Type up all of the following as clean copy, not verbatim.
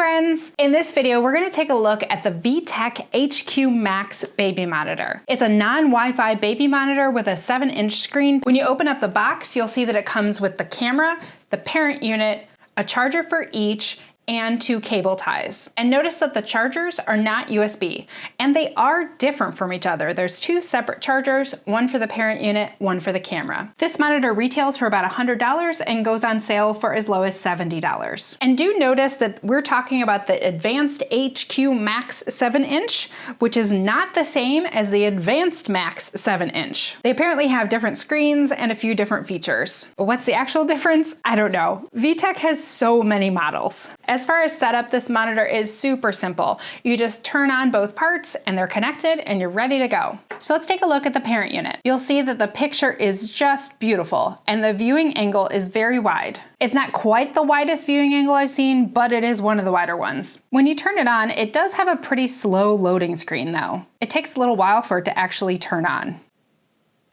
friends! In this video, we're going to take a look at the vtech HQ Max baby monitor. It's a non-Wi-Fi baby monitor with a 7-inch screen. When you open up the box, you'll see that it comes with the camera, the parent unit, a charger for each, and 2 cable ties. And notice that the chargers are not USB, and they are different from each other. There's 2 separate chargers, one for the parent unit, one for the camera. This monitor retails for about $100 and goes on sale for as low as $70. And do notice that we're talking about the Advanced HQ Max 7-inch, which is not the same as the Advanced Max 7-inch. They apparently have different screens and a few different features. What's the actual difference? I don't know. vtech has so many models. As far as setup, this monitor is super simple. You just turn on both parts and they're connected and you're ready to go. So let's take a look at the parent unit. You'll see that the picture is just beautiful and the viewing angle is very wide. It's not quite the widest viewing angle I've seen, but it is one of the wider ones. When you turn it on, it does have a pretty slow loading screen though. It takes a little while for it to actually turn on.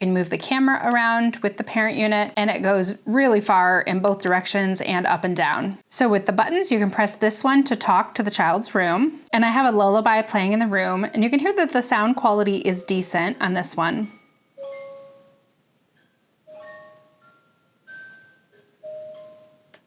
You can move the camera around with the parent unit and it goes really far in both directions and up and down. So with the buttons, you can press this one to talk to the child's room. And I have a lullaby playing in the room and you can hear that the sound quality is decent on this one.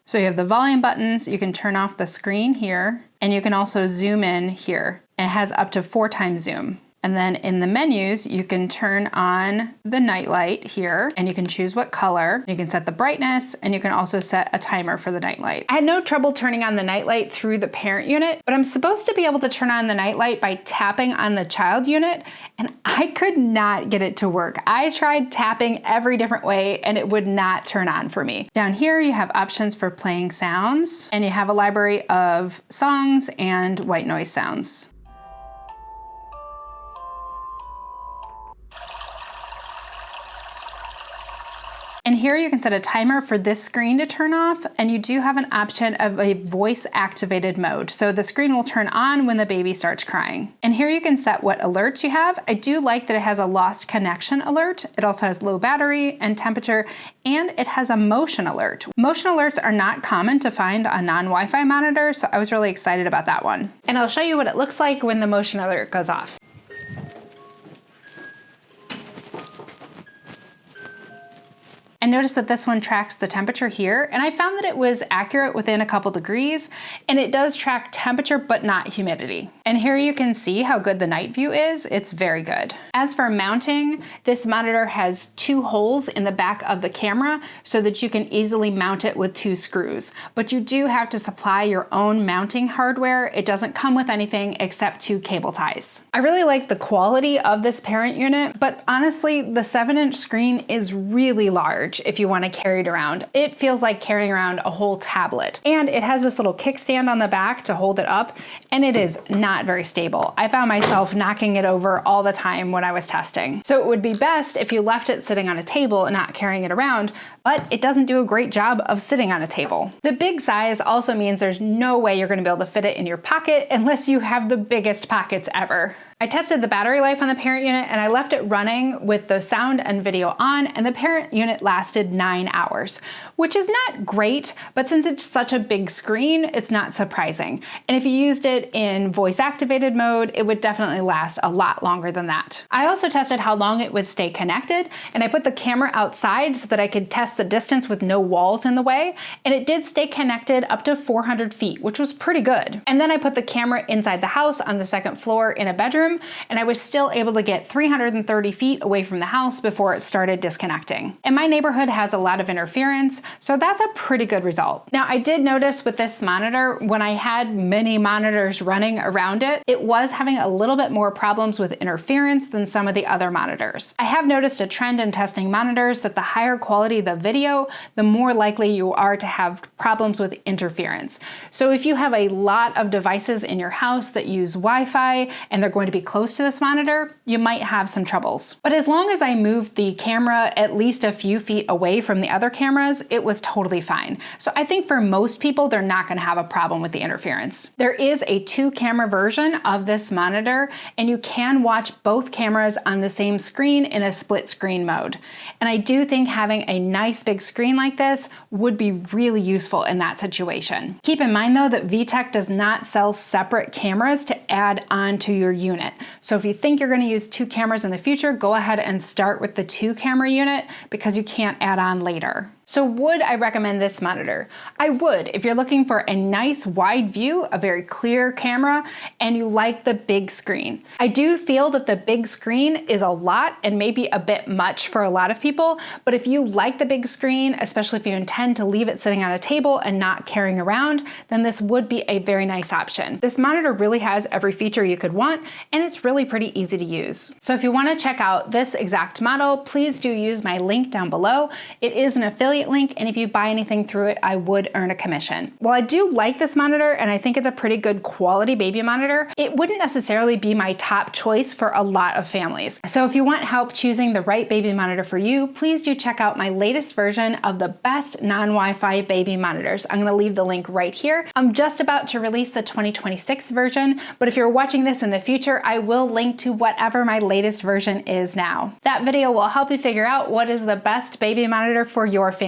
So you have the volume buttons, you can turn off the screen here, and you can also zoom in here. And it has up to 4 times zoom. And then in the menus, you can turn on the night light here and you can choose what color. You can set the brightness and you can also set a timer for the night light. I had no trouble turning on the night light through the parent unit, but I'm supposed to be able to turn on the night light by tapping on the child unit and I could not get it to work. I tried tapping every different way and it would not turn on for me. Down here, you have options for playing sounds and you have a library of songs and white noise sounds. And here you can set a timer for this screen to turn off, and you do have an option of a voice activated mode. So the screen will turn on when the baby starts crying. And here you can set what alerts you have. I do like that it has a lost connection alert. It also has low battery and temperature, and it has a motion alert. Motion alerts are not common to find on non-Wi-Fi monitors, so I was really excited about that one. And I'll show you what it looks like when the motion alert goes off. And notice that this one tracks the temperature here, and I found that it was accurate within a couple degrees, and it does track temperature but not humidity. And here you can see how good the night view is. It's very good. As for mounting, this monitor has 2 holes in the back of the camera so that you can easily mount it with 2 screws. But you do have to supply your own mounting hardware. It doesn't come with anything except 2 cable ties. I really like the quality of this parent unit, but honestly, the 7-inch screen is really large if you want to carry it around. It feels like carrying around a whole tablet. And it has this little kickstand on the back to hold it up, and it is not very stable. I found myself knocking it over all the time when I was testing. So it would be best if you left it sitting on a table and not carrying it around, but it doesn't do a great job of sitting on a table. The big size also means there's no way you're going to be able to fit it in your pocket unless you have the biggest pockets ever. I tested the battery life on the parent unit and I left it running with the sound and video on, and the parent unit lasted 9 hours, which is not great, but since it's such a big screen, it's not surprising. And if you used it in voice activated mode, it would definitely last a lot longer than that. I also tested how long it would stay connected, and I put the camera outside so that I could test the distance with no walls in the way, and it did stay connected up to 400 feet, which was pretty good. And then I put the camera inside the house on the 2nd floor in a bedroom, and I was still able to get 330 feet away from the house before it started disconnecting. And my neighborhood has a lot of interference, so that's a pretty good result. Now, I did notice with this monitor, when I had many monitors running around it, it was having a little bit more problems with interference than some of the other monitors. I have noticed a trend in testing monitors that the higher quality the video, the more likely you are to have problems with interference. So if you have a lot of devices in your house that use Wi-Fi and they're going to be be close to this monitor, you might have some troubles. But as long as I moved the camera at least a few feet away from the other cameras, it was totally fine. So I think for most people, they're not going to have a problem with the interference. There is a 2-camera version of this monitor, and you can watch both cameras on the same screen in a split screen mode. And I do think having a nice big screen like this would be really useful in that situation. Keep in mind though that vtech does not sell separate cameras to add on to your unit. So if you think you're going to use 2 cameras in the future, go ahead and start with the 2-camera unit because you can't add on later. So would I recommend this monitor? I would if you're looking for a nice wide view, a very clear camera, and you like the big screen. I do feel that the big screen is a lot and maybe a bit much for a lot of people, but if you like the big screen, especially if you intend to leave it sitting on a table and not carrying around, then this would be a very nice option. This monitor really has every feature you could want, and it's really pretty easy to use. So if you want to check out this exact model, please do use my link down below. It is an affiliate link, and if you buy anything through it, I would earn a commission. While I do like this monitor and I think it's a pretty good quality baby monitor, it wouldn't necessarily be my top choice for a lot of families. So if you want help choosing the right baby monitor for you, please do check out my latest version of the best non-Wi-Fi baby monitors. I'm going to leave the link right here. I'm just about to release the 2026 version, but if you're watching this in the future, I will link to whatever my latest version is now. That video will help you figure out what is the best baby monitor for your family.